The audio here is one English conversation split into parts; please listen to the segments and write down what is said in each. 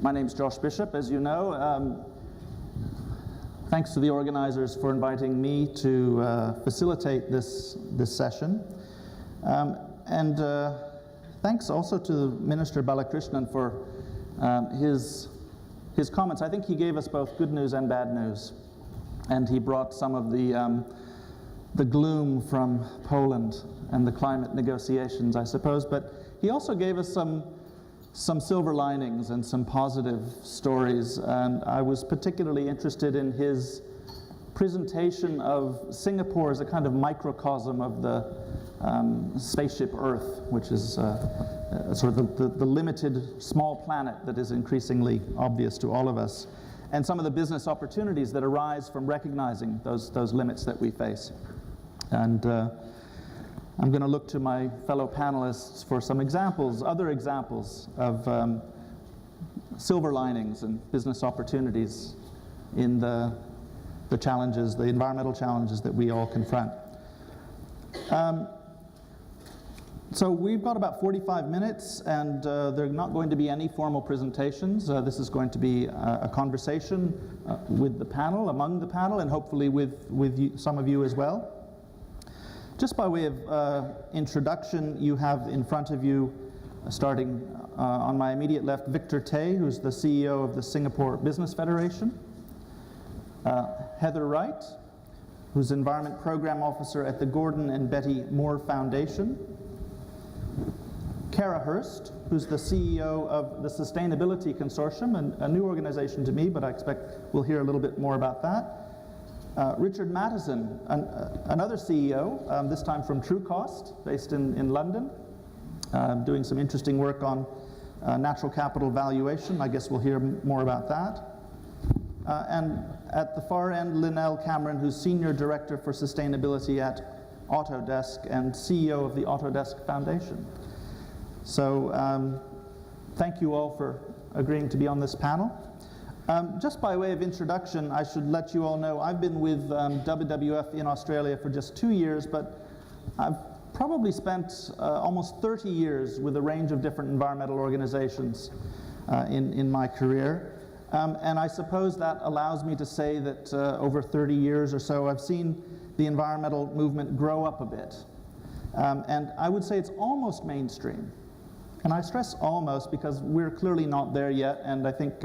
My name's Josh Bishop, as you know. Thanks to the organizers for inviting me to facilitate this session. And thanks also to Minister Balakrishnan for his comments. I think he gave us both good news and bad news. And he brought some of the gloom from Poland and the climate negotiations, I suppose. But he also gave us some silver linings and some positive stories, and I was particularly interested in his presentation of Singapore as a kind of microcosm of the spaceship Earth, which is sort of the limited small planet that is increasingly obvious to all of us, and some of the business opportunities that arise from recognizing those limits that we face. And I'm going to look to my fellow panelists for some examples, other examples of silver linings and business opportunities in the challenges, the environmental challenges that we all confront. So we've got about 45 minutes, and there are not going to be any formal presentations. This is going to be a conversation with the panel, among the panel, and hopefully with you, some of you as well. Just by way of introduction, you have in front of you, starting on my immediate left, Victor Tay, who's the CEO of the Singapore Business Federation. Heather Wright, who's Environment Program Officer at the Gordon and Betty Moore Foundation. Kara Hurst, who's the CEO of the Sustainability Consortium, a new organization to me, but I expect we'll hear a little bit more about that. Richard Mattison, another CEO, this time from Trucost, based in London, doing some interesting work on natural capital valuation. I guess we'll hear more about that. And at the far end, Lynelle Cameron, who's Senior Director for Sustainability at Autodesk and CEO of the Autodesk Foundation. So thank you all for agreeing to be on this panel. Just by way of introduction, I should let you all know I've been with WWF in Australia for just 2 years, but I've probably spent almost 30 years with a range of different environmental organizations in my career. And I suppose that allows me to say that over 30 years or so, I've seen the environmental movement grow up a bit. And I would say it's almost mainstream. And I stress almost because we're clearly not there yet, and I think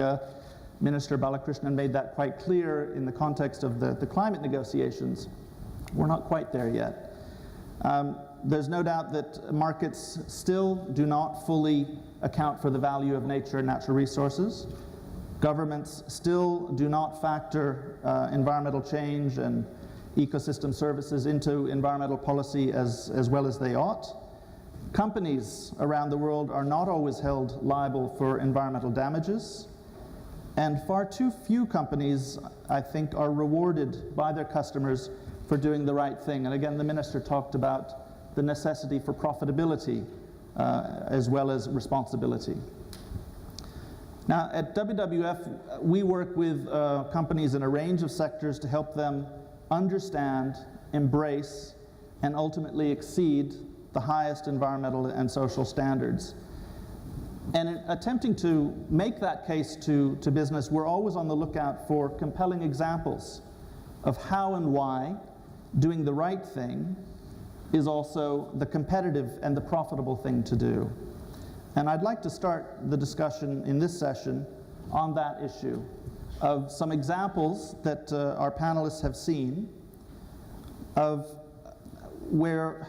Minister Balakrishnan made that quite clear in the context of the climate negotiations. We're not quite there yet. There's no doubt that markets still do not fully account for the value of nature and natural resources. Governments still do not factor environmental change and ecosystem services into environmental policy as well as they ought. Companies around the world are not always held liable for environmental damages. And far too few companies, I think, are rewarded by their customers for doing the right thing. And again, the minister talked about the necessity for profitability as well as responsibility. Now, at WWF, we work with companies in a range of sectors to help them understand, embrace, and ultimately exceed the highest environmental and social standards. And in attempting to make that case to business, we're always on the lookout for compelling examples of how and why doing the right thing is also the competitive and the profitable thing to do. And I'd like to start the discussion in this session on that issue of some examples that our panelists have seen of where,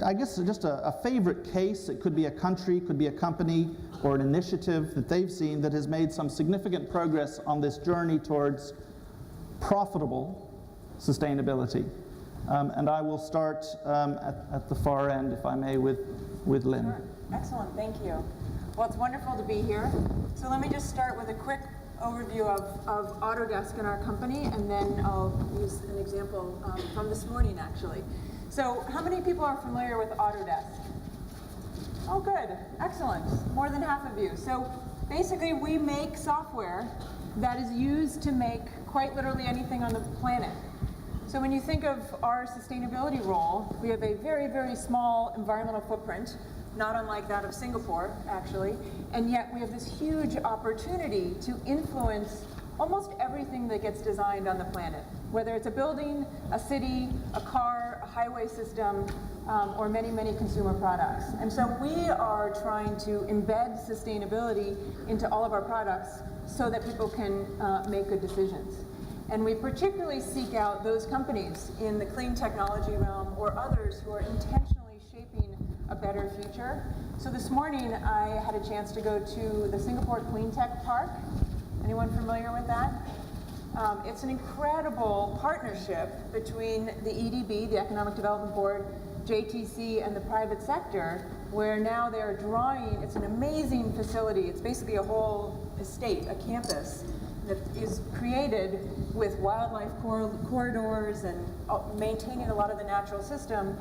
I guess just a favorite case. It could be a country, could be a company, or an initiative that they've seen that has made some significant progress on this journey towards profitable sustainability. And I will start at the far end, if I may, with Lynn. Sure. Excellent, thank you. Well, it's wonderful to be here. So let me just start with a quick overview of Autodesk and our company, and then I'll use an example from this morning, actually. So how many people are familiar with Autodesk? Oh, good. Excellent. More than half of you. So basically, we make software that is used to make quite literally anything on the planet. So when you think of our sustainability role, we have a very, very small environmental footprint. not unlike that of Singapore, actually. And yet we have this huge opportunity to influence almost everything that gets designed on the planet, whether it's a building, a city, a car, a highway system, or many, many consumer products. And so we are trying to embed sustainability into all of our products so that people can make good decisions. And we particularly seek out those companies in the clean technology realm or others who are intentionally shaping a better future. So this morning I had a chance to go to the Singapore Clean Tech Park. Anyone familiar with that? It's an incredible partnership between the EDB, the Economic Development Board, JTC, and the private sector, where now they're drawing, it's an amazing facility. It's basically a whole estate, a campus, that is created with wildlife corridors and maintaining a lot of the natural system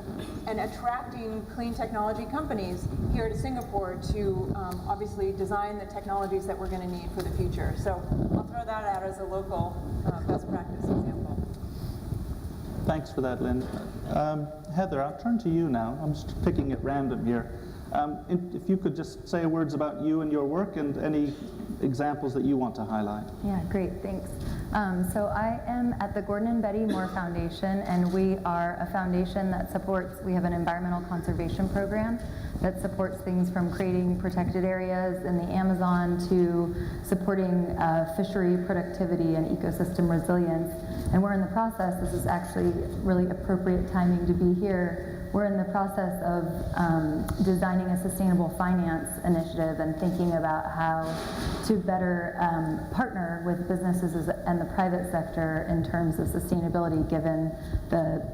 and attracting clean technology companies here to Singapore to obviously design the technologies that we're going to need for the future. So I'll throw that out as a local best practice example. Thanks for that, Lynn. Heather, I'll turn to you now. I'm just picking at random here. If you could just say words about you and your work and any examples that you want to highlight. Yeah, great, thanks. So I am at the Gordon and Betty Moore Foundation, and we are a foundation that supports, we have an environmental conservation program that supports things from creating protected areas in the Amazon to supporting fishery productivity and ecosystem resilience. And we're in the process, this is actually really appropriate timing to be here, we're in the process of designing a sustainable finance initiative and thinking about how to better partner with businesses and the private sector in terms of sustainability given the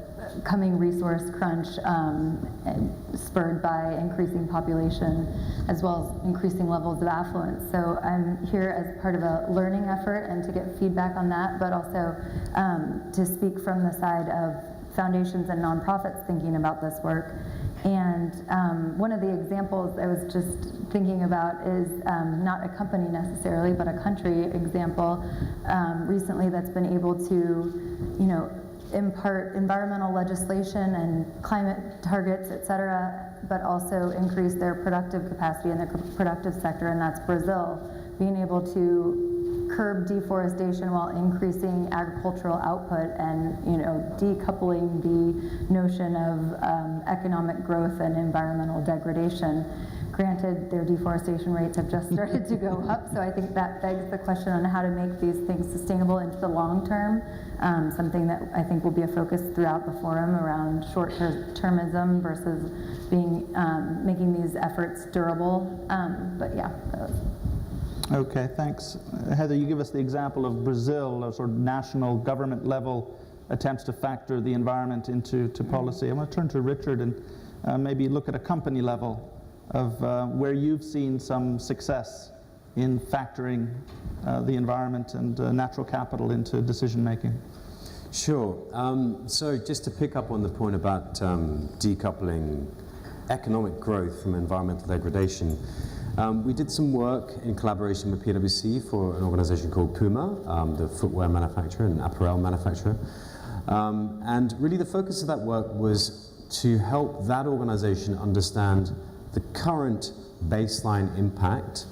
coming resource crunch spurred by increasing population as well as increasing levels of affluence. So I'm here as part of a learning effort and to get feedback on that, but also to speak from the side of foundations and nonprofits thinking about this work. And one of the examples I was just thinking about is not a company necessarily, but a country example recently that's been able to, impart environmental legislation and climate targets, et cetera, but also increase their productive capacity in their productive sector, and that's Brazil, being able to curb deforestation while increasing agricultural output and decoupling the notion of economic growth and environmental degradation. Granted, their deforestation rates have just started to go up, so I think that begs the question on how to make these things sustainable into the long term, something that I think will be a focus throughout the forum around short-termism versus being making these efforts durable. But yeah, that was. Okay, thanks. Heather, you give us the example of Brazil, a sort of national government level attempts to factor the environment into policy. I'm going to turn to Richard and maybe look at a company level of where you've seen some success in factoring the environment and natural capital into decision making. Sure. So just to pick up on the point about decoupling economic growth from environmental degradation, we did some work in collaboration with PwC for an organization called Puma, the footwear manufacturer and apparel manufacturer. And really the focus of that work was to help that organization understand the current baseline impact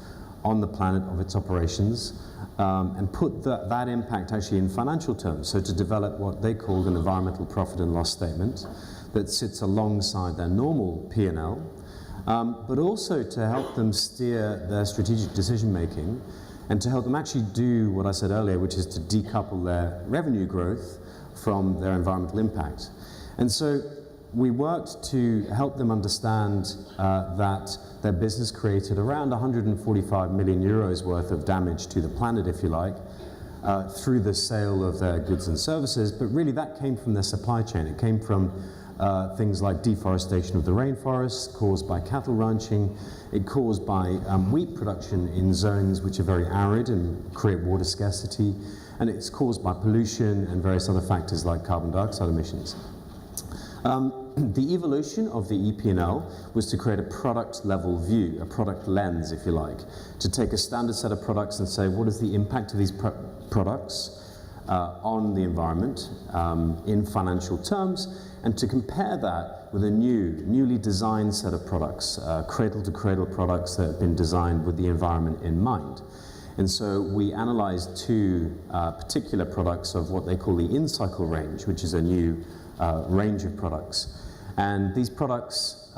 on the planet of its operations and put that impact actually in financial terms. So to develop what they called an environmental profit and loss statement that sits alongside their normal P&L, but also to help them steer their strategic decision making and to help them actually do what I said earlier, which is to decouple their revenue growth from their environmental impact. And so we worked to help them understand that their business created around 145 million euros worth of damage to the planet, if you like, through the sale of their goods and services, but really that came from their supply chain. It came from things like deforestation of the rainforest caused by cattle ranching, it caused by wheat production in zones which are very arid and create water scarcity, and it's caused by pollution and various other factors like carbon dioxide emissions. The evolution of the EP&L was to create a product level view, a product lens, if you like, to take a standard set of products and say, what is the impact of these products on the environment in financial terms, and to compare that with a newly designed set of products, cradle-to-cradle products that have been designed with the environment in mind. And so we analyzed two particular products of what they call the in-cycle range, which is a new range of products. And these products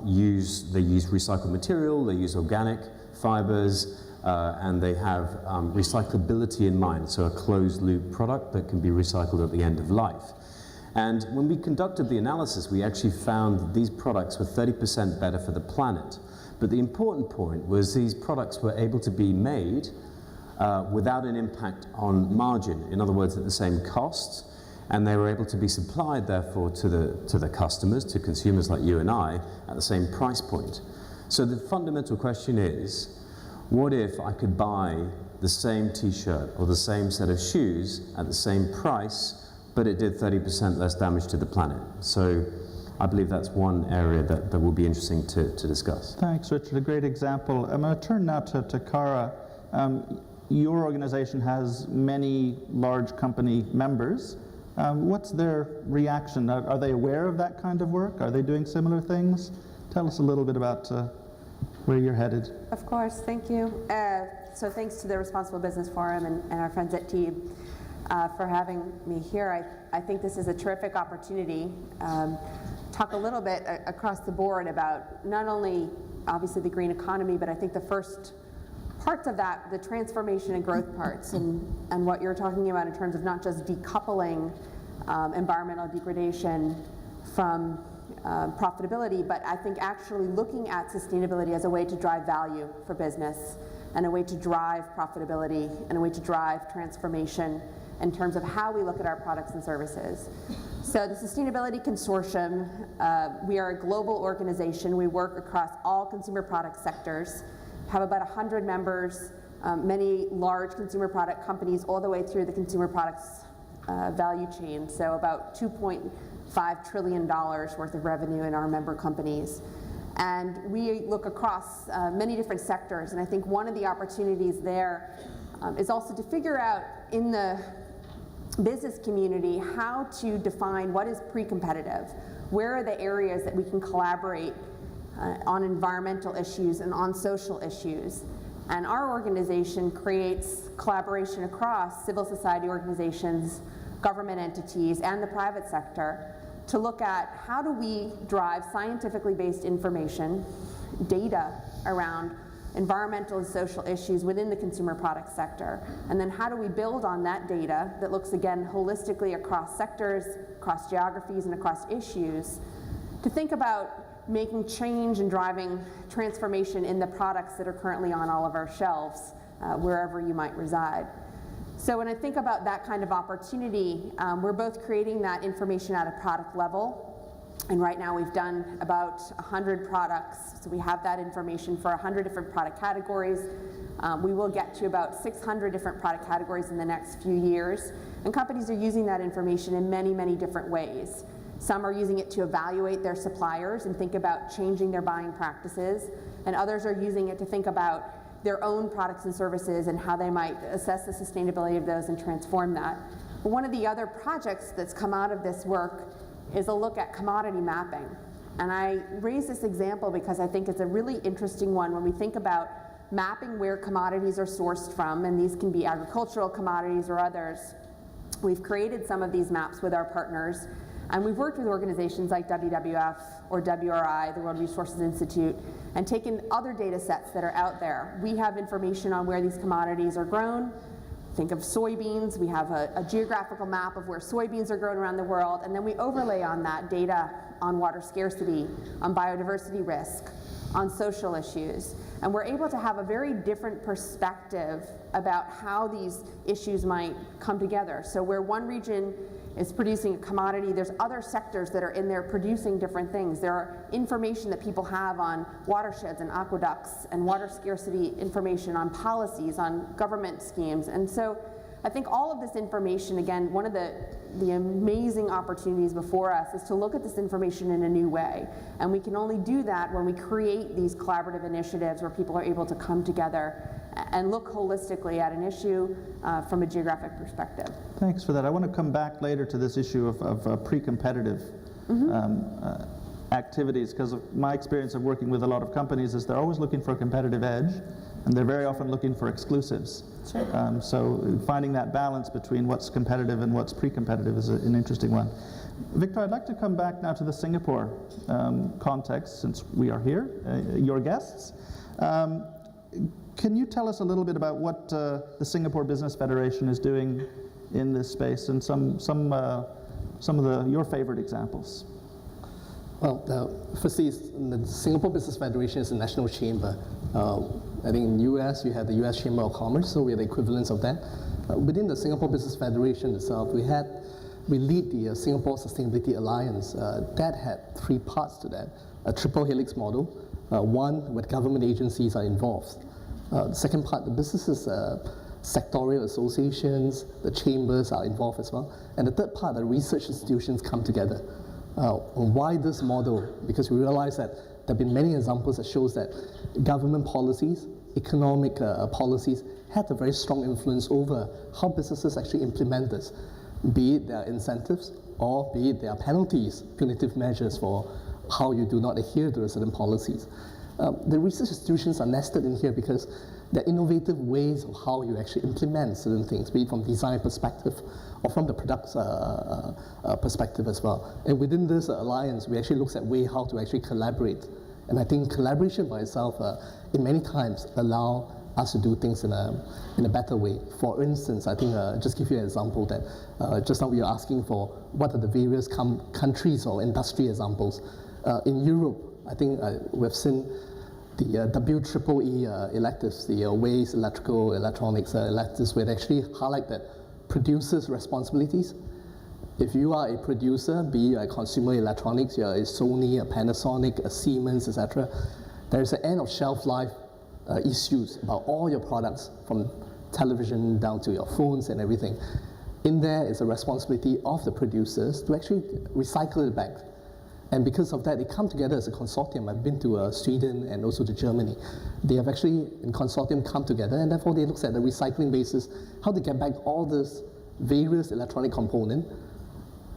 use recycled material, they use organic fibers, and they have recyclability in mind, so a closed-loop product that can be recycled at the end of life. And when we conducted the analysis, we actually found that these products were 30% better for the planet. But the important point was these products were able to be made without an impact on margin, in other words, at the same cost, and they were able to be supplied, therefore, to the customers, to consumers like you and I, at the same price point. So the fundamental question is, what if I could buy the same t-shirt or the same set of shoes at the same price, but it did 30% less damage to the planet? So I believe that's one area that will be interesting to discuss. Thanks, Richard. A great example. I'm going to turn now to Cara. Your organization has many large company members. What's their reaction? Are they aware of that kind of work? Are they doing similar things? Tell us a little bit about where you're headed. Of course, thank you. So thanks to the Responsible Business Forum and our friends at TEEB for having me here. I think this is a terrific opportunity. Talk a little bit across the board about not only obviously the green economy, but I think the first parts of that, the transformation and growth parts, and what you're talking about in terms of not just decoupling environmental degradation from profitability, but I think actually looking at sustainability as a way to drive value for business, and a way to drive profitability, and a way to drive transformation in terms of how we look at our products and services. So the Sustainability Consortium, we are a global organization. We work across all consumer product sectors, have about 100 members, many large consumer product companies all the way through the consumer products value chain, so about $2.5 trillion worth of revenue in our member companies. And we look across many different sectors, and I think one of the opportunities there is also to figure out in the business community how to define what is pre-competitive. Where are the areas that we can collaborate on environmental issues and on social issues? And our organization creates collaboration across civil society organizations, government entities, and the private sector to look at how do we drive scientifically based information, data around environmental and social issues within the consumer product sector, and then how do we build on that data that looks again holistically across sectors, across geographies, and across issues to think about making change and driving transformation in the products that are currently on all of our shelves, wherever you might reside. So when I think about that kind of opportunity, we're both creating that information at a product level. And right now we've done about 100 products. So we have that information for 100 different product categories. We will get to about 600 different product categories in the next few years. And companies are using that information in many, many different ways. Some are using it to evaluate their suppliers and think about changing their buying practices. And others are using it to think about their own products and services and how they might assess the sustainability of those and transform that. But one of the other projects that's come out of this work is a look at commodity mapping. And I raise this example because I think it's a really interesting one when we think about mapping where commodities are sourced from, and these can be agricultural commodities or others. We've created some of these maps with our partners, and we've worked with organizations like WWF or WRI, the World Resources Institute, and taken other data sets that are out there. We have information on where these commodities are grown. Think of soybeans. We have a geographical map of where soybeans are grown around the world, and then we overlay on that data on water scarcity, on biodiversity risk, on social issues. And we're able to have a very different perspective about how these issues might come together. So where one region is producing a commodity, there's other sectors that are in there producing different things. There are information that people have on watersheds and aqueducts and water scarcity information, on policies, on government schemes. And so I think all of this information, again, one of the amazing opportunities before us is to look at this information in a new way. And we can only do that when we create these collaborative initiatives where people are able to come together and look holistically at an issue from a geographic perspective. Thanks for that. I want to come back later to this issue of pre-competitive activities, because of my experience of working with a lot of companies is they're always looking for a competitive edge, and they're very often looking for exclusives. Sure. So finding that balance between what's competitive and what's pre-competitive is an interesting one. Victor, I'd like to come back now to the Singapore context, since we are here, your guests. Can you tell us a little bit about what the Singapore Business Federation is doing in this space, and some of your favorite examples? Well, firstly, the Singapore Business Federation is a national chamber. I think in the US, you have the US Chamber of Commerce, so we are the equivalents of that. Within the Singapore Business Federation itself, we lead the Singapore Sustainability Alliance. That had 3 parts to that. A triple helix model, one where government agencies are involved. The second part, the businesses, sectorial associations, the chambers are involved as well. And the third part, the research institutions come together. Why this model? Because we realize that there have been many examples that shows that government policies, economic policies had a very strong influence over how businesses actually implement this, be it their incentives or be it their penalties, punitive measures for how you do not adhere to certain policies. The research institutions are nested in here because there are innovative ways of how you actually implement certain things, be it from design perspective or from the product perspective as well. And within this alliance, we actually look at way how to actually collaborate. And I think collaboration by itself, in many times, allow us to do things in a better way. For instance, I think, just give you an example that just now we are asking for what are the various countries or industry examples. In Europe, I think we've seen the WEEE electives, the waste, electrical, electronics electives, where they actually highlight that producers' responsibilities. If you are a producer, be you a consumer electronics, you're a Sony, a Panasonic, a Siemens, etc., there's an end of shelf life issues about all your products, from television down to your phones and everything. In there is a responsibility of the producers to actually recycle it back. And because of that, they come together as a consortium. I've been to Sweden and also to Germany. They have actually, in consortium, come together, and therefore they look at the recycling basis, how to get back all this various electronic component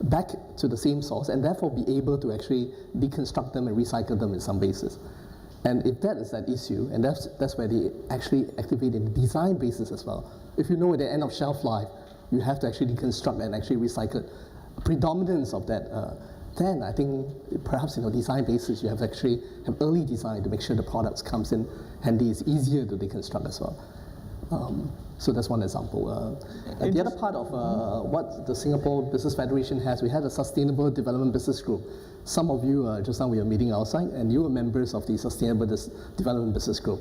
back to the same source, and therefore be able to actually deconstruct them and recycle them in some basis. And if that is that issue, and that's where they actually activate in the design basis as well. If you know at the end of shelf life, you have to actually deconstruct and actually recycle. A predominance of that, then I think perhaps in a design basis, you have actually have early design to make sure the products comes in handy. It's easier to deconstruct as well. So that's one example. The other part of what the Singapore Business Federation has, we had a Sustainable Development Business Group. Some of you, just now we were meeting outside, and you were members of the Sustainable Development Business Group.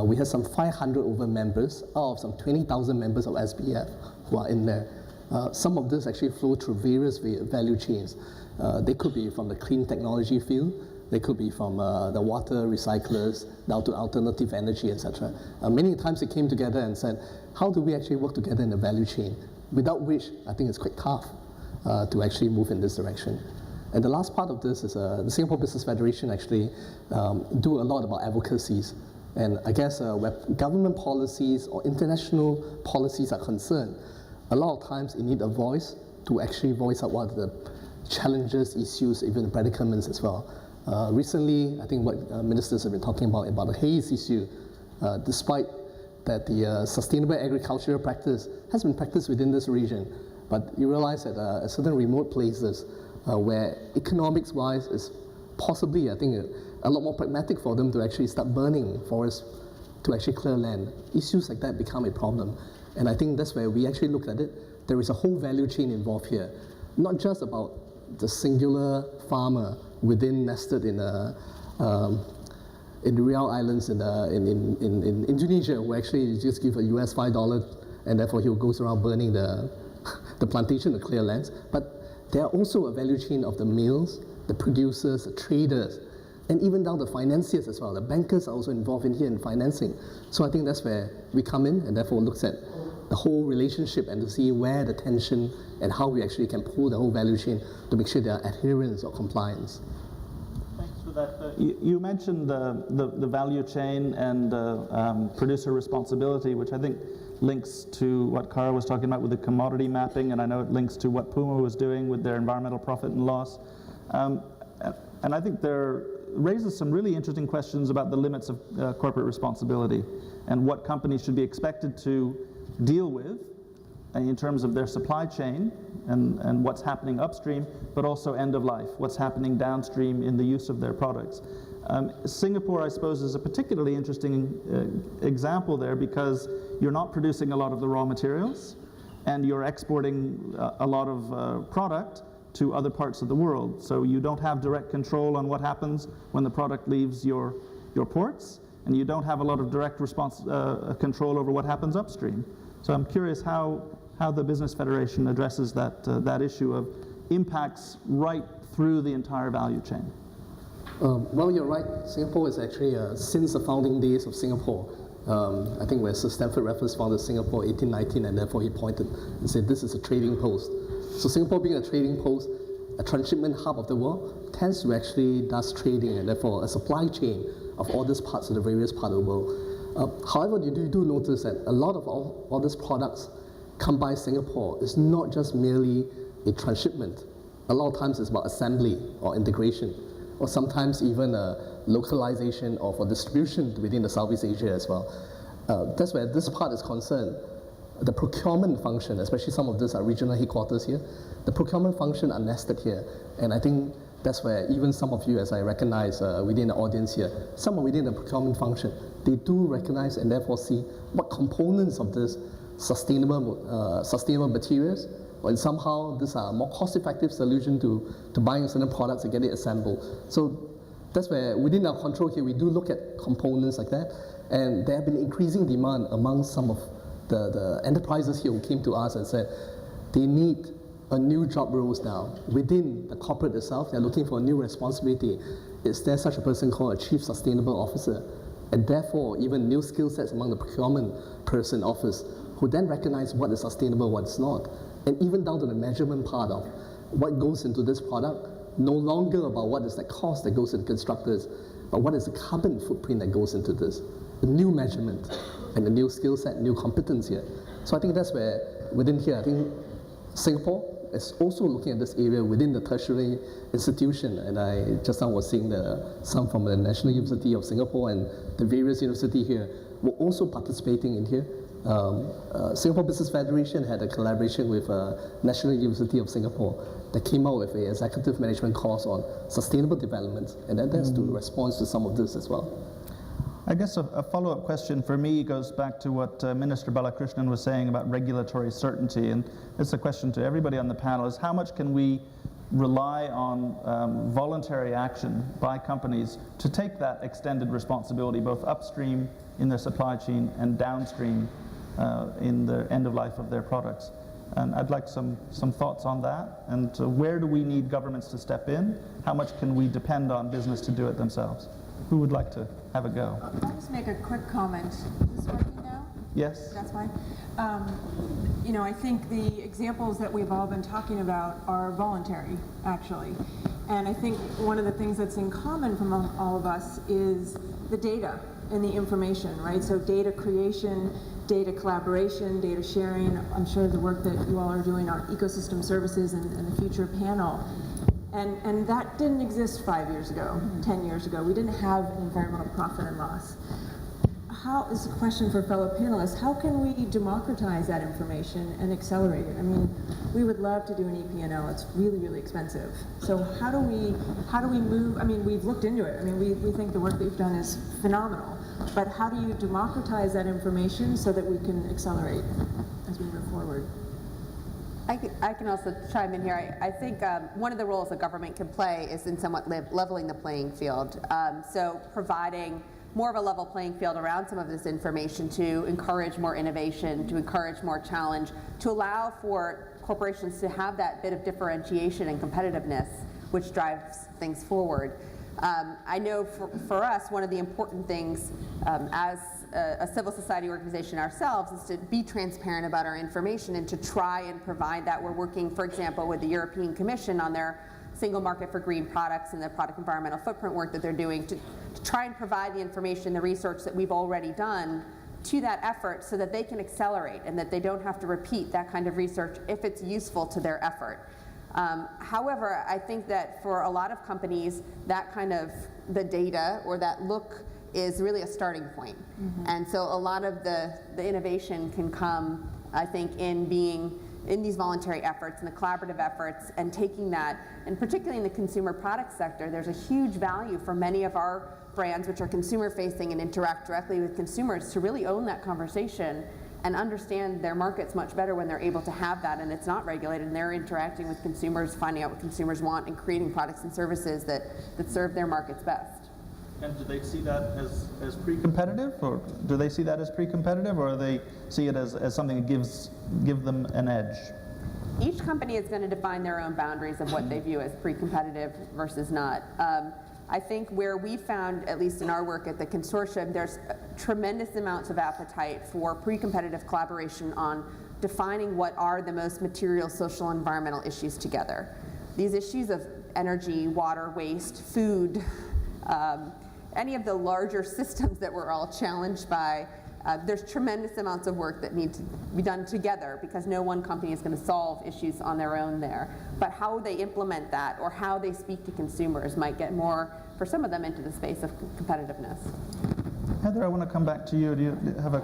We had some 500 over members out of some 20,000 members of SBF who are in there. Some of this actually flow through various value chains. They could be from the clean technology field, they could be from the water recyclers down to alternative energy, etc. Many times they came together and said, how do we actually work together in the value chain? Without which, I think it's quite tough to actually move in this direction. And the last part of this is the Singapore Business Federation actually do a lot about advocacies. And I guess where government policies or international policies are concerned, a lot of times you need a voice to actually voice out what are the challenges, issues, even predicaments as well. Recently, I think what ministers have been talking about the haze issue, despite that the sustainable agricultural practice has been practiced within this region, but you realize that at certain remote places where economics-wise is possibly, I think, a lot more pragmatic for them to actually start burning forests to actually clear land. Issues like that become a problem. And I think that's where we actually look at it. There is a whole value chain involved here, not just about the singular farmer nested in the Riau Islands in Indonesia, who actually just give a US $5 and therefore he goes around burning the plantation to clear lands. But there are also a value chain of the mills, the producers, the traders, and even down the financiers as well. The bankers are also involved in here in financing. So I think that's where we come in, and therefore looks at the whole relationship and to see where the tension and how we actually can pull the whole value chain to make sure there are adherence or compliance. Thanks for You mentioned the value chain and producer responsibility, which I think links to what Cara was talking about with the commodity mapping, and I know it links to what Puma was doing with their environmental profit and loss. And I think there raises some really interesting questions about the limits of corporate responsibility and what companies should be expected to deal with in terms of their supply chain and what's happening upstream, but also end of life, what's happening downstream in the use of their products. Singapore, I suppose, is a particularly interesting example there because you're not producing a lot of the raw materials and you're exporting a lot of product to other parts of the world. So you don't have direct control on what happens when the product leaves your ports, and you don't have a lot of direct control over what happens upstream. So I'm curious how the Business Federation addresses that issue of impacts right through the entire value chain. Well, you're right. Singapore is actually, since the founding days of Singapore, I think when Sir Stamford Raffles founded Singapore in 1819, and therefore he pointed and said, this is a trading post. So Singapore being a trading post, a transshipment hub of the world, tends to actually does trading and therefore a supply chain of all these parts of the various parts of the world. However, you do notice that a lot of all these products come by Singapore is not just merely a transshipment. A lot of times it's about assembly or integration, or sometimes even localization or for distribution within the Southeast Asia as well. That's where this part is concerned. The procurement function, especially some of these are regional headquarters here, the procurement function are nested here. And I think that's where even some of you, as I recognize within the audience here, some are within the procurement function. They do recognize and therefore see what components of this sustainable materials, or somehow these are more cost-effective solution to buying certain products and get it assembled. So that's where within our control here, we do look at components like that. And there have been increasing demand among some of the enterprises here who came to us and said they need a new job roles now. Within the corporate itself, they're looking for a new responsibility. Is there such a person called a Chief Sustainable Officer? And therefore, even new skill sets among the procurement person office who then recognize what is sustainable, what's not. And even down to the measurement part of what goes into this product, no longer about what is the cost that goes to the constructors, but what is the carbon footprint that goes into this. The new measurement and the new skill set, new competence here. So I think that's where, within here, I think Singapore is also looking at this area within the tertiary institution. And I just now was seeing some from the National University of Singapore and the various universities here were also participating in here. Singapore Business Federation had a collaboration with National University of Singapore that came out with an executive management course on sustainable development, and that's to respond to some of this as well. I guess a follow-up question for me goes back to what Minister Balakrishnan was saying about regulatory certainty, and it's a question to everybody on the panel, is how much can we rely on voluntary action by companies to take that extended responsibility, both upstream in their supply chain and downstream in the end of life of their products. And I'd like some thoughts on that, and where do we need governments to step in? How much can we depend on business to do it themselves? Who would like to have a go? I'll just make a quick comment. Is this working now? Yes? That's fine. You know, I think the examples that we've all been talking about are voluntary, actually. And I think one of the things that's in common from all of us is the data and the information, right? So data creation, data collaboration, data sharing. I'm sure the work that you all are doing on ecosystem services and the future panel. And that didn't exist 5 years ago, 10 years ago. We didn't have environmental profit and loss. How is a question for fellow panelists, how can we democratize that information and accelerate it? I mean, we would love to do an EP&L. It's really, really expensive. So how do we move? I mean, we've looked into it. I mean, we think the work that you've done is phenomenal. But how do you democratize that information so that we can accelerate as we move forward? I can also chime in here. I think one of the roles a government can play is in somewhat leveling the playing field. So providing more of a level playing field around some of this information to encourage more innovation, to encourage more challenge, to allow for corporations to have that bit of differentiation and competitiveness, which drives things forward. I know for us, one of the important things as a civil society organization ourselves is to be transparent about our information and to try and provide that. We're working, for example, with the European Commission on their single market for green products and the product environmental footprint work that they're doing to try and provide the information, the research that we've already done to that effort so that they can accelerate and that they don't have to repeat that kind of research if it's useful to their effort. However, I think that for a lot of companies, that kind of the data or that look is really a starting point. And so a lot of the innovation can come, I think, in being in these voluntary efforts and the collaborative efforts and taking that, and particularly in the consumer product sector, there's a huge value for many of our brands which are consumer facing and interact directly with consumers to really own that conversation and understand their markets much better when they're able to have that and it's not regulated and they're interacting with consumers, finding out what consumers want and creating products and services that serve their markets best. And do they see that as pre-competitive, or do they see that as pre-competitive, or do they see it as something that give them an edge? Each company is going to define their own boundaries of what they view as pre-competitive versus not. I think where we found, at least in our work at the consortium, there's tremendous amounts of appetite for pre-competitive collaboration on defining what are the most material, social, and environmental issues together. These issues of energy, water, waste, food, any of the larger systems that we're all challenged by, there's tremendous amounts of work that need to be done together because no one company is going to solve issues on their own there. But how they implement that or how they speak to consumers might get more, for some of them, into the space of competitiveness. Heather, I want to come back to you. Do you have a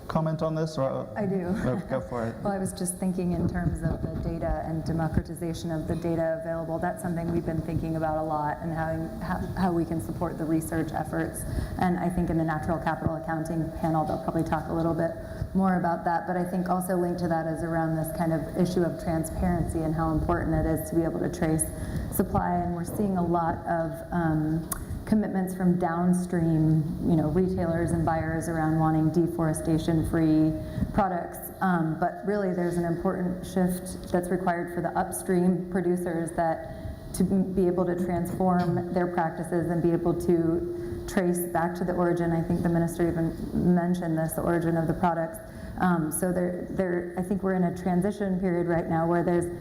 comment on this? Or I do. Go for it. Well, I was just thinking in terms of the data and democratization of the data available. That's something we've been thinking about a lot, and how we can support the research efforts. And I think in the natural capital accounting panel, they'll probably talk a little bit more about that. But I think also linked to that is around this kind of issue of transparency and how important it is to be able to trace supply. And we're seeing a lot of commitments from downstream, retailers and buyers around wanting deforestation-free products. But really, there's an important shift that's required for the upstream producers to be able to transform their practices and be able to trace back to the origin. I think the minister even mentioned this, the origin of the products. So I think we're in a transition period right now where there's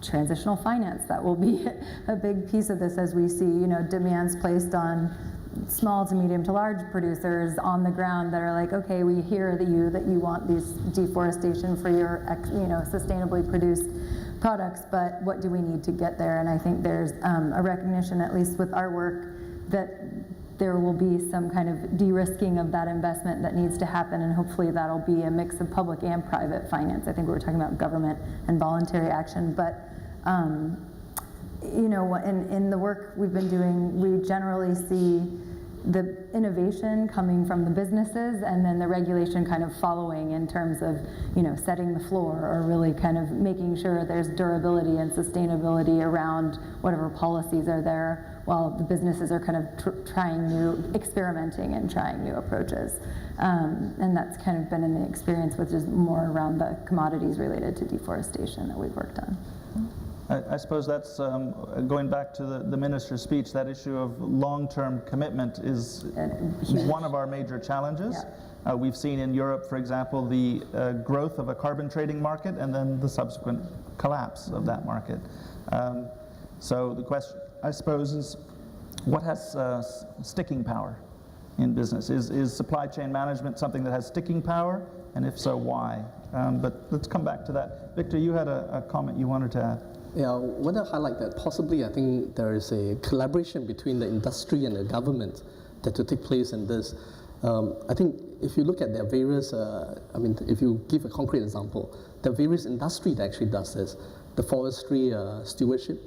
transitional finance that will be a big piece of this as we see, demands placed on small to medium to large producers on the ground that are like, okay, we hear that you want these deforestation for your, sustainably produced products, but what do we need to get there? And I think there's a recognition, at least with our work, that there will be some kind of de-risking of that investment that needs to happen, and hopefully that'll be a mix of public and private finance. I think we were talking about government and voluntary action, but in the work we've been doing, we generally see the innovation coming from the businesses and then the regulation kind of following in terms of, setting the floor or really kind of making sure there's durability and sustainability around whatever policies are there, while the businesses are kind of experimenting and trying new approaches. And that's kind of been in the experience, which is more around the commodities related to deforestation that we've worked on. I suppose that's going back to the minister's speech. That issue of long-term commitment is one of our major challenges. Yeah. We've seen in Europe, for example, the growth of a carbon trading market and then the subsequent collapse of that market. So the question, I suppose, is what has sticking power in business? Is supply chain management something that has sticking power? And if so, why? But let's come back to that. Victor, you had a comment you wanted to add. Yeah, I want to highlight that possibly I think there is a collaboration between the industry and the government that to take place in this. I think if you look at the various, if you give a concrete example, the various industry that actually does this, the forestry stewardship,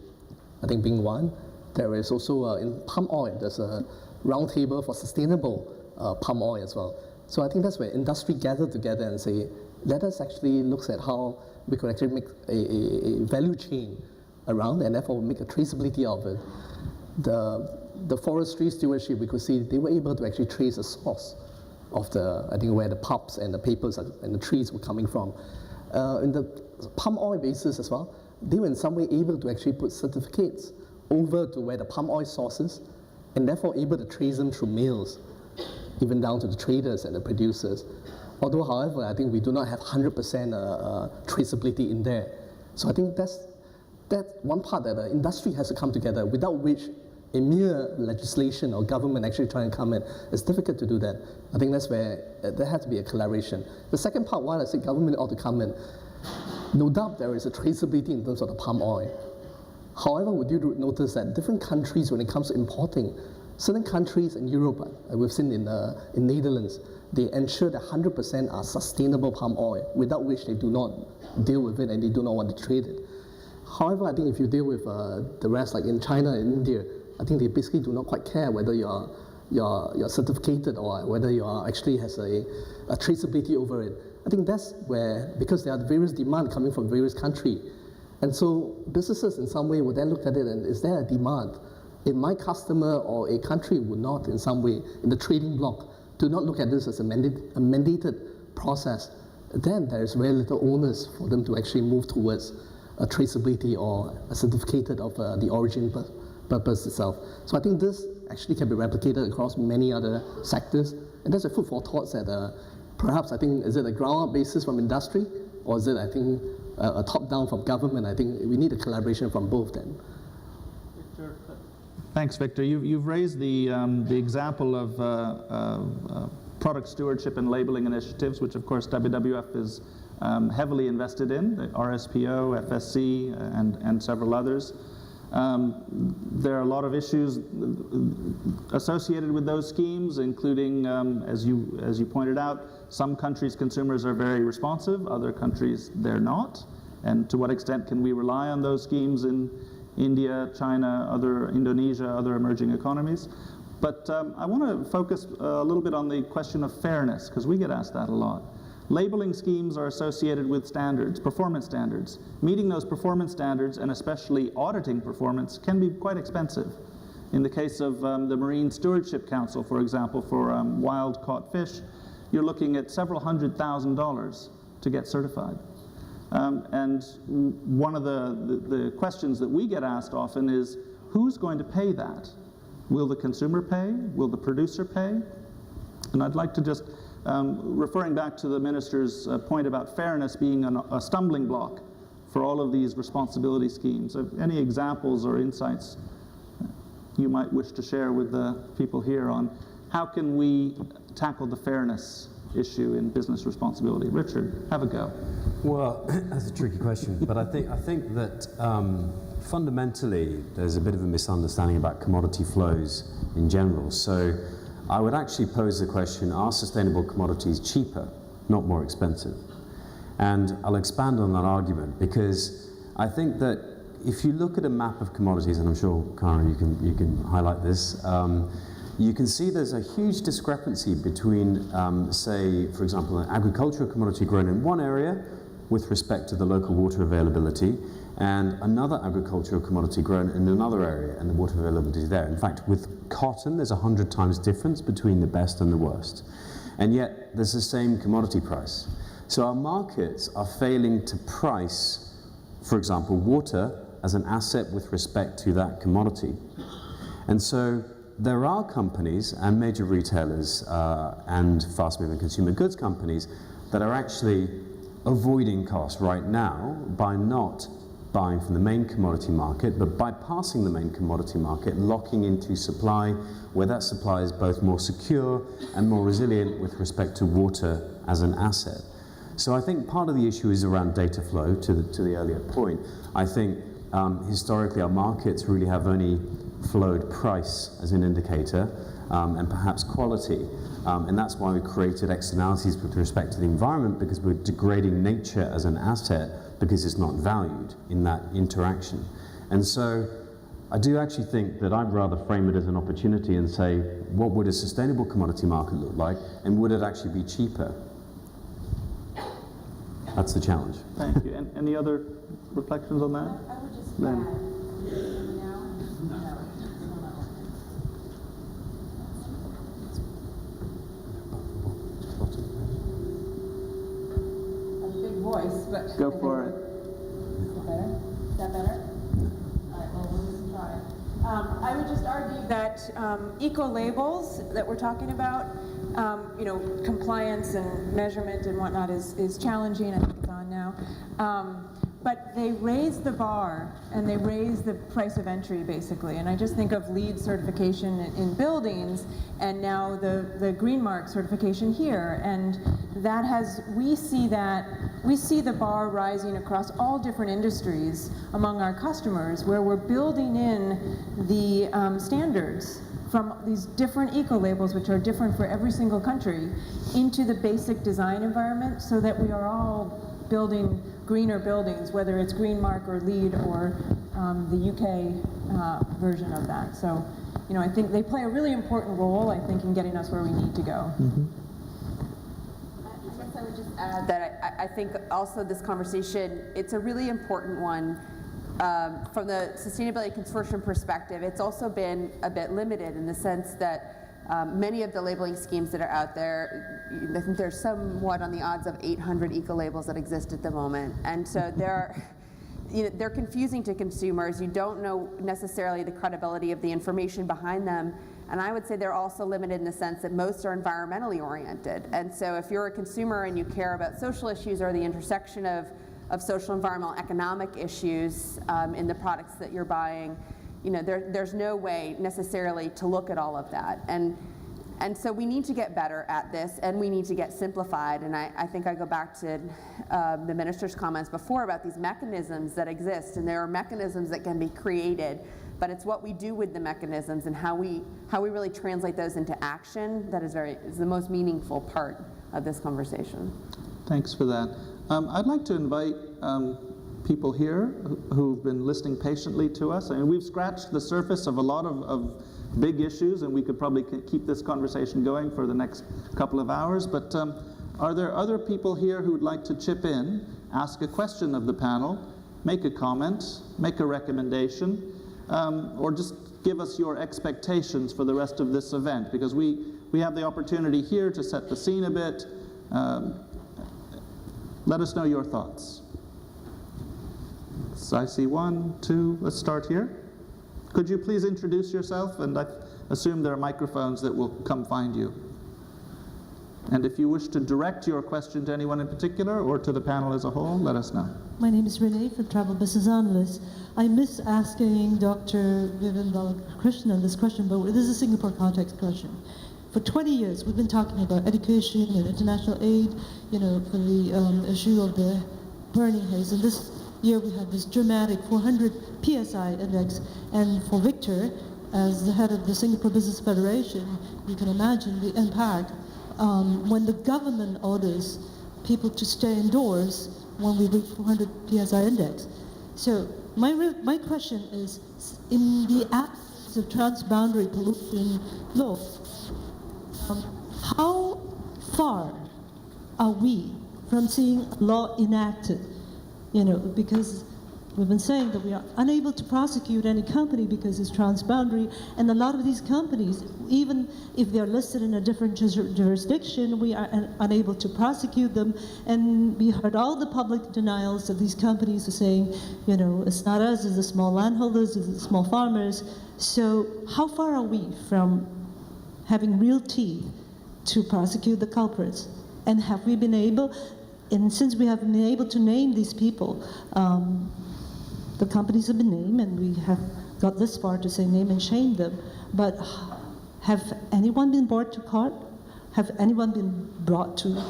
I think being one. There is also in palm oil, there's a roundtable for sustainable palm oil as well. So I think that's where industry gather together and say, let us actually look at how we could actually make a value chain around and therefore make a traceability of it. The forestry stewardship, we could see they were able to actually trace the source of where the pulps and the papers and the trees were coming from. In the palm oil basis as well, they were in some way able to actually put certificates over to where the palm oil sources and therefore able to trace them through mills, even down to the traders and the producers. Although, however, I think we do not have 100% traceability in there. So I think that's that's one part that the industry has to come together, without which a mere legislation or government actually trying to come in, it's difficult to do that. I think that's where there has to be a collaboration. The second part, why I say government ought to come in, no doubt there is a traceability in terms of the palm oil. However, would you notice that different countries, when it comes to importing, certain countries in Europe, we've seen in Netherlands, they ensure that 100% are sustainable palm oil, without which they do not deal with it and they do not want to trade it. However, I think if you deal with the rest, like in China and India, I think they basically do not quite care whether you're certificated or whether you are actually has a traceability over it. I think that's where, because there are various demand coming from various countries, and so businesses in some way would then look at it and is there a demand? If my customer or a country would not in some way, in the trading block, do not look at this as a mandated process, then there is very little onus for them to actually move towards a traceability or a certificate of the origin purpose itself. So I think this actually can be replicated across many other sectors, and that's a food for thought that perhaps I think, is it a ground-up basis from industry, or is it, I think, a top-down from government? I think we need a collaboration from both then. Thanks, Victor. You've raised the example of product stewardship and labeling initiatives, which of course WWF is heavily invested in, the RSPO, FSC, and several others. There are a lot of issues associated with those schemes, including, as you pointed out, some countries' consumers are very responsive, other countries they're not. And to what extent can we rely on those schemes in India, China, Indonesia, other emerging economies? But I want to focus a little bit on the question of fairness, because we get asked that a lot. Labeling schemes are associated with standards, performance standards. Meeting those performance standards, and especially auditing performance, can be quite expensive. In the case of the Marine Stewardship Council, for example, for wild-caught fish, you're looking at several $100,000 to get certified. And one of the questions that we get asked often is, who's going to pay that? Will the consumer pay? Will the producer pay? And I'd like to just, referring back to the minister's point about fairness being a stumbling block for all of these responsibility schemes, any examples or insights you might wish to share with the people here on how can we tackle the fairness issue in business responsibility? Richard, have a go. Well, that's a tricky question, but I think that fundamentally there's a bit of a misunderstanding about commodity flows in general. So I would actually pose the question, are sustainable commodities cheaper, not more expensive? And I'll expand on that argument, because I think that if you look at a map of commodities, and I'm sure, Karen, you can highlight this, you can see there's a huge discrepancy between, say, for example, an agricultural commodity grown in one area with respect to the local water availability, and another agricultural commodity grown in another area and the water availability is there. In fact, with cotton, there's 100 times difference between the best and the worst. And yet, there's the same commodity price. So our markets are failing to price, for example, water as an asset with respect to that commodity. And so there are companies and major retailers and fast-moving consumer goods companies that are actually avoiding costs right now by not buying from the main commodity market, but bypassing the main commodity market, locking into supply where that supply is both more secure and more resilient with respect to water as an asset. So I think part of the issue is around data flow, to the earlier point. I think historically our markets really have only flowed price as an indicator, and perhaps quality. And that's why we created externalities with respect to the environment, because we're degrading nature as an asset because it's not valued in that interaction. And so I do actually think that I'd rather frame it as an opportunity and say, what would a sustainable commodity market look like, and would it actually be cheaper? That's the challenge. Thank you. And any other reflections on that? I would just Lynn. Voice, but Go for it. Is that better? Is that better? All right, well, we'll just try. I would just argue that Ecolabels that we're talking about, compliance and measurement and whatnot is challenging. I think it's on now. but they raise the bar and they raise the price of entry, basically. And I just think of LEED certification in buildings, and now the Green Mark certification here. And that has, we see the bar rising across all different industries among our customers, where we're building in the standards from these different eco-labels, which are different for every single country, into the basic design environment, so that we are all building greener buildings, whether it's Green Mark or LEED or the UK version of that. So, you know, I think they play a really important role, I think, in getting us where we need to go. I guess I would just add that I think also this conversation, it's a really important one. From the Sustainability Consortium perspective, it's also been a bit limited in the sense that many of the labeling schemes that are out there, I think there's somewhat on the odds of 800 eco-labels that exist at the moment. And so they're confusing to consumers. You don't know necessarily the credibility of the information behind them. And I would say they're also limited in the sense that most are environmentally oriented. And so if you're a consumer and you care about social issues or the intersection of social, environmental, economic issues in the products that you're buying, you know, there's no way necessarily to look at all of that. And so we need to get better at this, and we need to get simplified. And I think I go back to the minister's comments before about these mechanisms that exist, and there are mechanisms that can be created, but it's what we do with the mechanisms and how we really translate those into action that is the most meaningful part of this conversation. Thanks for that. I'd like to invite people here who've been listening patiently to us. I mean, we've scratched the surface of a lot of big issues, and we could probably keep this conversation going for the next couple of hours. But are there other people here who'd like to chip in, ask a question of the panel, make a comment, make a recommendation, or just give us your expectations for the rest of this event? Because we have the opportunity here to set the scene a bit. Let us know your thoughts. So I see 1, 2, let's start here. Could you please introduce yourself? And I assume there are microphones that will come find you. And if you wish to direct your question to anyone in particular or to the panel as a whole, let us know. My name is Renee from Travel Business Analyst. I miss asking Dr. Vivian Balakrishnan this question, but this is a Singapore context question. For 20 years, we've been talking about education and international aid, you know, for the issue of the burning haze. And this year we have this dramatic 400 PSI index. And for Victor, as the head of the Singapore Business Federation, you can imagine the impact when the government orders people to stay indoors when we reach 400 PSI index. So my question is, in the absence of transboundary pollution law, how far are we from seeing law enacted? You know, because we've been saying that we are unable to prosecute any company because it's transboundary, and a lot of these companies, even if they're listed in a different jurisdiction, we are unable to prosecute them. And we heard all the public denials of these companies are saying, you know, it's not us, it's the small landholders, it's the small farmers. So how far are we from having real teeth to prosecute the culprits? And have we been able, and since we have been able to name these people, the companies have been named, and we have got this far to say name and shame them, but have anyone been brought to court? Have anyone been brought to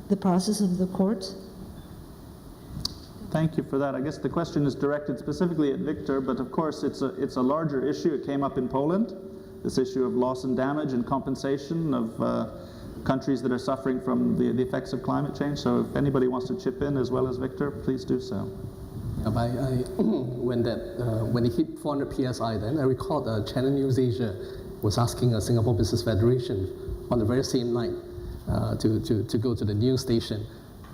the process of the courts? Thank you for that. I guess the question is directed specifically at Victor, but of course it's a larger issue. It came up in Poland, this issue of loss and damage and compensation of countries that are suffering from the effects of climate change. So if anybody wants to chip in as well as Victor, please do so. When it hit 400 PSI, then I recall Channel News Asia was asking a Singapore Business Federation on the very same night to go to the news station.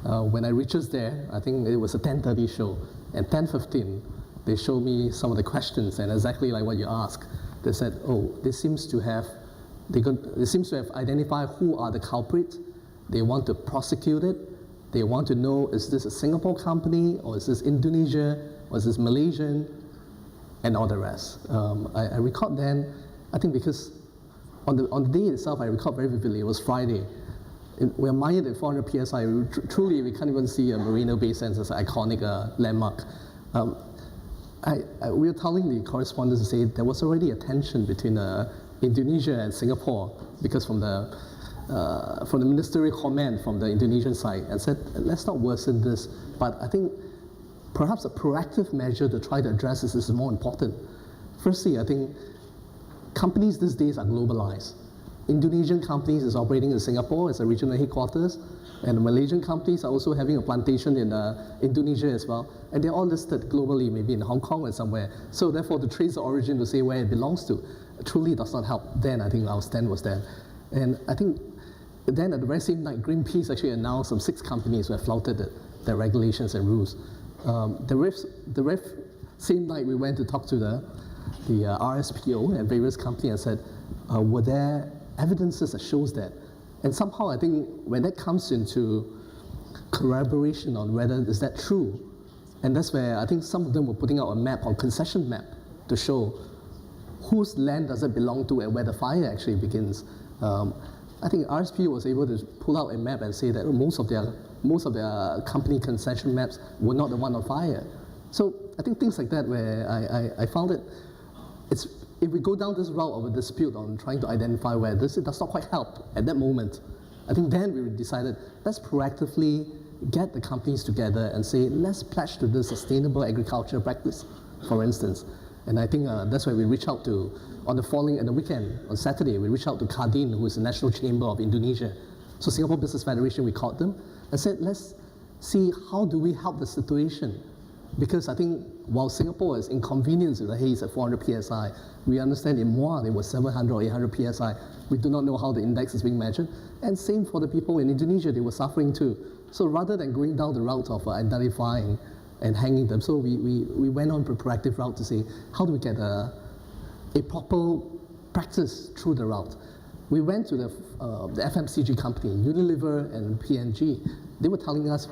When I reached there, I think it was a 10:30 show. At 10:15, they showed me some of the questions, and exactly like what you asked. They said, "Oh, this seems to have identified who are the culprits. They want to prosecute it. They want to know, is this a Singapore company, or is this Indonesia, or is this Malaysian, and all the rest." I recall then, I think because on the day itself, I recall very vividly, it was Friday. we're mired at 400 psi. Truly, we can't even see a Merino Bay Sands as an iconic landmark. We were telling the correspondents to say there was already a tension between Indonesia and Singapore because from the ministerial comment from the Indonesian side and said, let's not worsen this. But I think perhaps a proactive measure to try to address this is more important. Firstly, I think companies these days are globalized. Indonesian companies is operating in Singapore as a regional headquarters, and Malaysian companies are also having a plantation in Indonesia as well, and they're all listed globally, maybe in Hong Kong or somewhere. So therefore, to trace the origin to say where it belongs to truly does not help. Then I think our stand was there. And I think then at the very same night, Greenpeace actually announced some 6 companies who have flouted their regulations and rules. The same night we went to talk to the RSPO and various companies and said, were there evidences that shows that? And somehow I think when that comes into corroboration on whether is that true, and that's where I think some of them were putting out a map, or concession map, to show whose land does it belong to and where the fire actually begins. I think RSP was able to pull out a map and say that most of their company concession maps were not the one on fire. So I think things like that where I found it, if we go down this route of a dispute on trying to identify where it does not quite help at that moment. I think then we decided, let's proactively get the companies together and say, let's pledge to this sustainable agriculture practice, for instance. And I think that's why we reached out to, on the weekend, on Saturday, we reached out to Kadin, who is the National Chamber of Indonesia. So Singapore Business Federation, we called them and said, let's see how do we help the situation. Because I think while Singapore is inconvenienced with the haze at 400 psi, we understand in Muar it was 700 or 800 psi. We do not know how the index is being measured. And same for the people in Indonesia, they were suffering too. So rather than going down the route of identifying and hanging them, so we went on a proactive route to say, how do we get a proper practice through the route? We went to the FMCG company, Unilever and P&G. They were telling us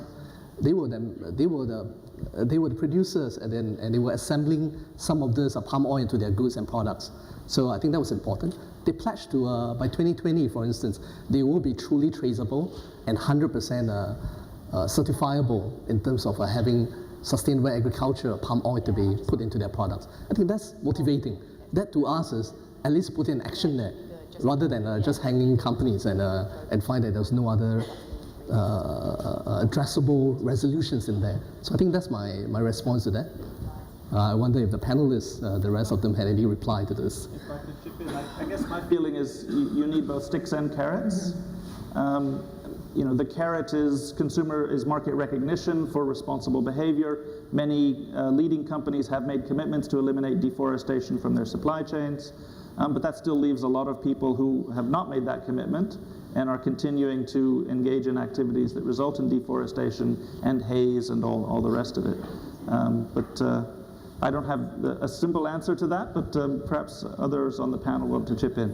they were the producers, and they were assembling some of this palm oil into their goods and products. So I think that was important. They pledged to, by 2020, for instance, they will be truly traceable and 100% certifiable in terms of having sustainable agriculture, palm oil to be put into their products. I think that's motivating. That to us is at least put in action there, rather than just hanging companies and find that there's no other addressable resolutions in there. So I think that's my response to that. I wonder if the panelists, the rest of them, had any reply to this. If I could chip in, I guess my feeling is you need both sticks and carrots. The carrot is market recognition for responsible behavior. Many leading companies have made commitments to eliminate deforestation from their supply chains, but that still leaves a lot of people who have not made that commitment and are continuing to engage in activities that result in deforestation and haze and all the rest of it. But I don't have a simple answer to that, but perhaps others on the panel want to chip in.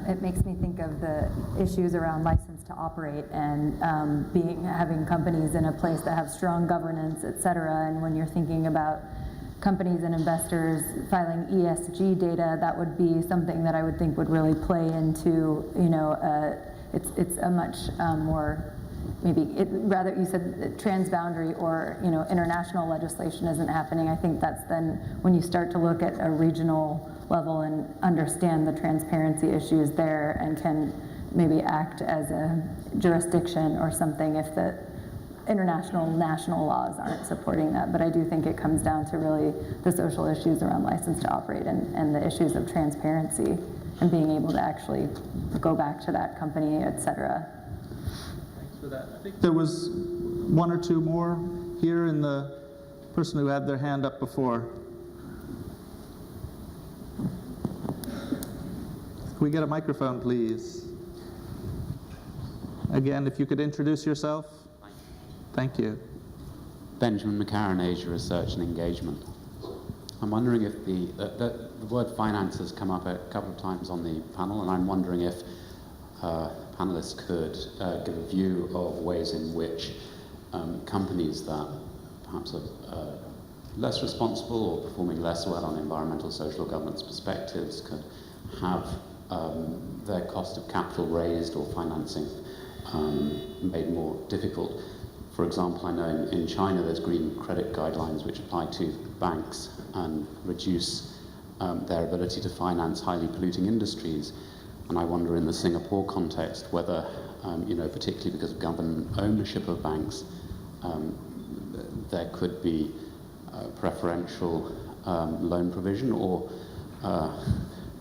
It makes me think of the issues around license to operate and having companies in a place that have strong governance, et cetera. And when you're thinking about companies and investors filing ESG data, that would be something that I would think would really play into, it's a much more, rather you said transboundary or, international legislation isn't happening. I think that's then when you start to look at a regional level and understand the transparency issues there and can maybe act as a jurisdiction or something if the national laws aren't supporting that. But I do think it comes down to really the social issues around license to operate and the issues of transparency and being able to actually go back to that company, et cetera. Thanks for that. I think there was one or two more here in the person who had their hand up before. Can we get a microphone, please? Again, if you could introduce yourself. Thank you. Benjamin McCarran, Asia Research and Engagement. I'm wondering if the word finance has come up a couple of times on the panel, and I'm wondering if panelists could give a view of ways in which companies that perhaps are less responsible or performing less well on environmental, social, governance perspectives could have their cost of capital raised or financing made more difficult. For example, I know in China there's green credit guidelines which apply to banks and reduce their ability to finance highly polluting industries. And I wonder in the Singapore context whether, particularly because of government ownership of banks, there could be preferential loan provision or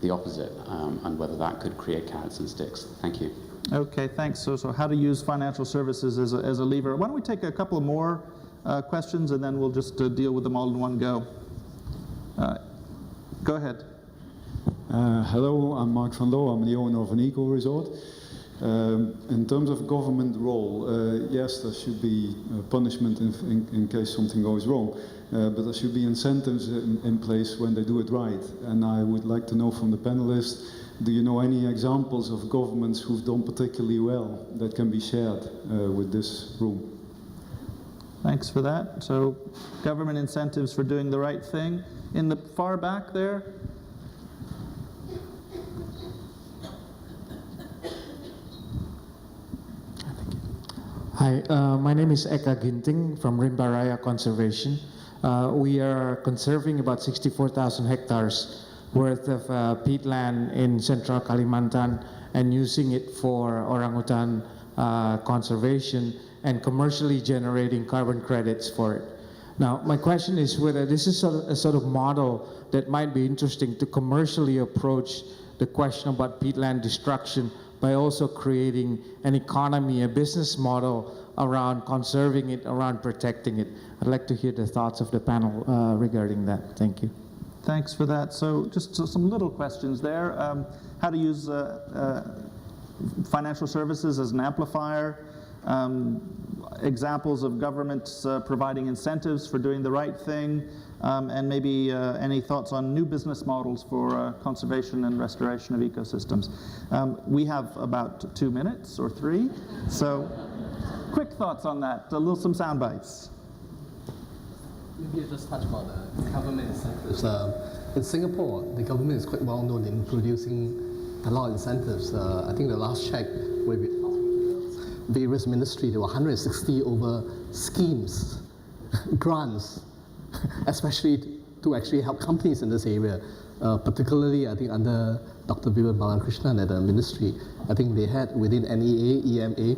the opposite, and whether that could create carrots and sticks. Thank you. Okay, thanks. So how to use financial services as a lever. Why don't we take a couple more questions, and then we'll just deal with them all in one go. Go ahead. Hello, I'm Mark van Loo. I'm the owner of an eco resort. In terms of government role, yes, there should be punishment in case something goes wrong, but there should be incentives in place when they do it right. And I would like to know from the panelists, do you know any examples of governments who've done particularly well that can be shared with this room? Thanks for that. So government incentives for doing the right thing. In the far back there. Hi, my name is Eka Ginting from Rimbaraya Conservation. We are conserving about 64,000 hectares worth of peatland in central Kalimantan and using it for orangutan conservation and commercially generating carbon credits for it. Now, my question is whether this is a sort of model that might be interesting to commercially approach the question about peatland destruction by also creating an economy, a business model around conserving it, around protecting it. I'd like to hear the thoughts of the panel regarding that. Thank you. Thanks for that. So just some little questions there. How to use financial services as an amplifier. Examples of governments providing incentives for doing the right thing, and maybe any thoughts on new business models for conservation and restoration of ecosystems. We have about 2 minutes or 3, so quick thoughts on that, some sound bites. Maybe I just touch about the government incentives. In Singapore, the government is quite well known in producing a lot of incentives. I think the last check where we various ministries, there were 160 over schemes, grants, especially to actually help companies in this area. Particularly, I think under Dr. Vivian Balakrishnan at the ministry, I think they had within NEA, EMA,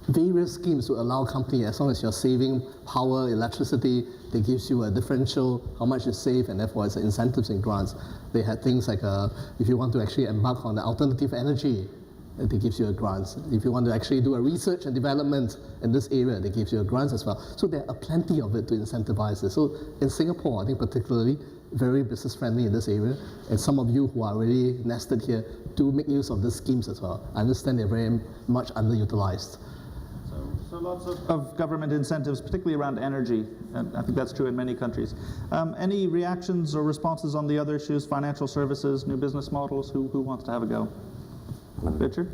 various schemes to allow companies, as long as you're saving power, electricity, they gives you a differential, how much you save, and therefore it's incentives and grants. They had things like if you want to actually embark on the alternative energy, they give you a grant. If you want to actually do a research and development in this area, they give you a grant as well. So there are plenty of it to incentivize this. So in Singapore, I think particularly, very business friendly in this area. And some of you who are already nested here do make use of these schemes as well. I understand they're very much underutilized. So lots of government incentives, particularly around energy, and I think that's true in many countries. Any reactions or responses on the other issues, financial services, new business models? Who wants to have a go? Richard?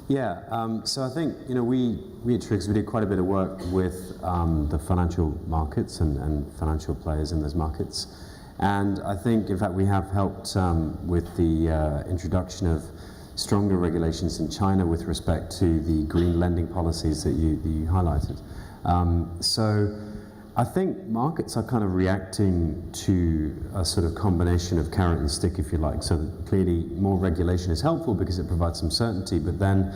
Yeah, so I think, we at Trucost, we did quite a bit of work with the financial markets and financial players in those markets. And I think, in fact, we have helped with the introduction of stronger regulations in China with respect to the green lending policies that you highlighted. So I think markets are kind of reacting to a sort of combination of carrot and stick, if you like. So that clearly more regulation is helpful because it provides some certainty, but then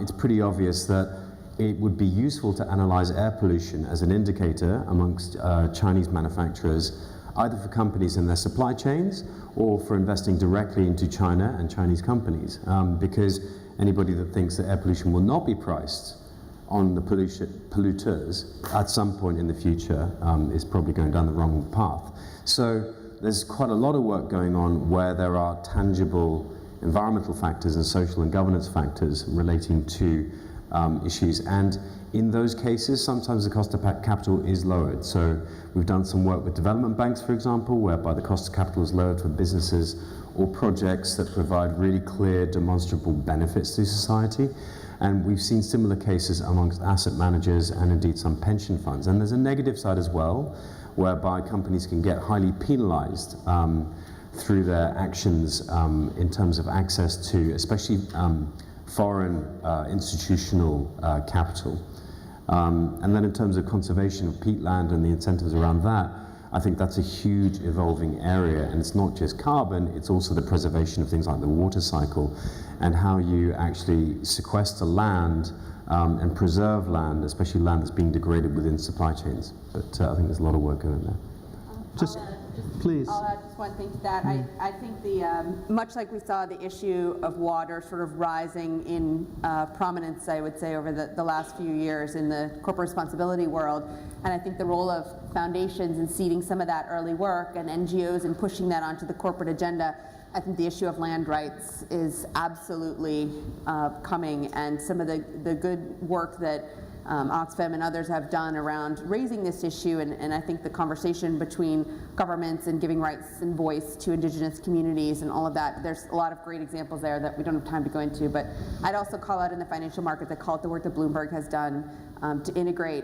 it's pretty obvious that it would be useful to analyze air pollution as an indicator amongst Chinese manufacturers, either for companies in their supply chains or for investing directly into China and Chinese companies, because anybody that thinks that air pollution will not be priced on the polluters at some point in the future is probably going down the wrong path. So there's quite a lot of work going on where there are tangible environmental factors and social and governance factors relating to issues. And in those cases, sometimes the cost of capital is lowered. So we've done some work with development banks, for example, whereby the cost of capital is lowered for businesses or projects that provide really clear, demonstrable benefits to society. And we've seen similar cases amongst asset managers and indeed some pension funds. And there's a negative side as well, whereby companies can get highly penalized through their actions in terms of access to especially foreign institutional capital. And then in terms of conservation of peatland and the incentives around that, I think that's a huge evolving area, and it's not just carbon, it's also the preservation of things like the water cycle and how you actually sequester land and preserve land, especially land that's being degraded within supply chains. But I think there's a lot of work going there. Please. I'll add just one thing to that. I think much like we saw the issue of water sort of rising in prominence, I would say, over the last few years in the corporate responsibility world, and I think the role of foundations in seeding some of that early work and NGOs and pushing that onto the corporate agenda, I think the issue of land rights is absolutely coming, and some of the good work that Oxfam and others have done around raising this issue, and I think the conversation between governments and giving rights and voice to indigenous communities and all of that, there's a lot of great examples there that we don't have time to go into, but I'd also call out in the financial market the call out the work that Bloomberg has done to integrate,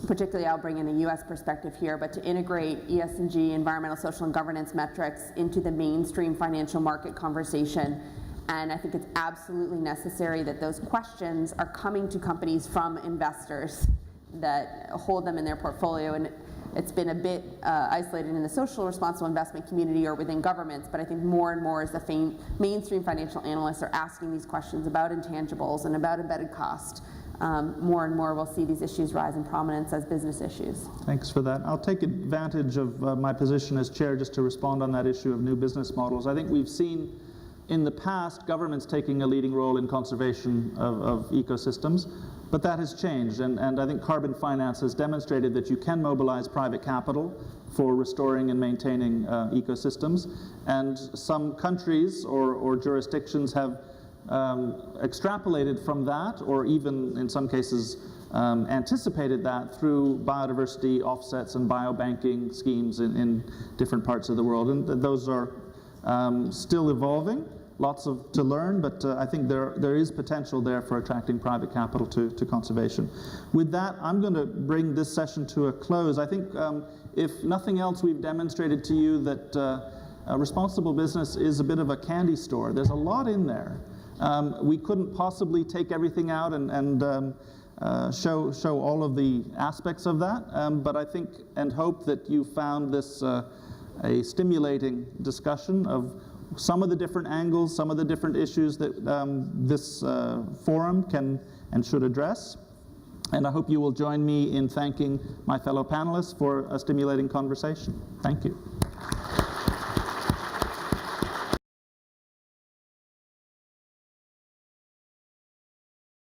particularly I'll bring in a US perspective here, but to integrate ESG, environmental, social, and governance metrics into the mainstream financial market conversation. And I think it's absolutely necessary that those questions are coming to companies from investors that hold them in their portfolio. And it's been a bit isolated in the social responsible investment community or within governments, but I think more and more as the mainstream financial analysts are asking these questions about intangibles and about embedded cost, more and more we'll see these issues rise in prominence as business issues. Thanks for that. I'll take advantage of my position as chair just to respond on that issue of new business models. I think we've seen in the past governments taking a leading role in conservation of ecosystems, but that has changed, and I think carbon finance has demonstrated that you can mobilize private capital for restoring and maintaining ecosystems, and some countries or jurisdictions have extrapolated from that, or even in some cases anticipated that through biodiversity offsets and biobanking schemes in different parts of the world, and those are still evolving. Lots to learn, but I think there is potential there for attracting private capital to conservation. With that, I'm going to bring this session to a close. I think if nothing else, we've demonstrated to you that responsible business is a bit of a candy store. There's a lot in there. We couldn't possibly take everything out and show all of the aspects of that, but I think and hope that you found this a stimulating discussion of some of the different angles, some of the different issues that this forum can and should address. And I hope you will join me in thanking my fellow panelists for a stimulating conversation. Thank you.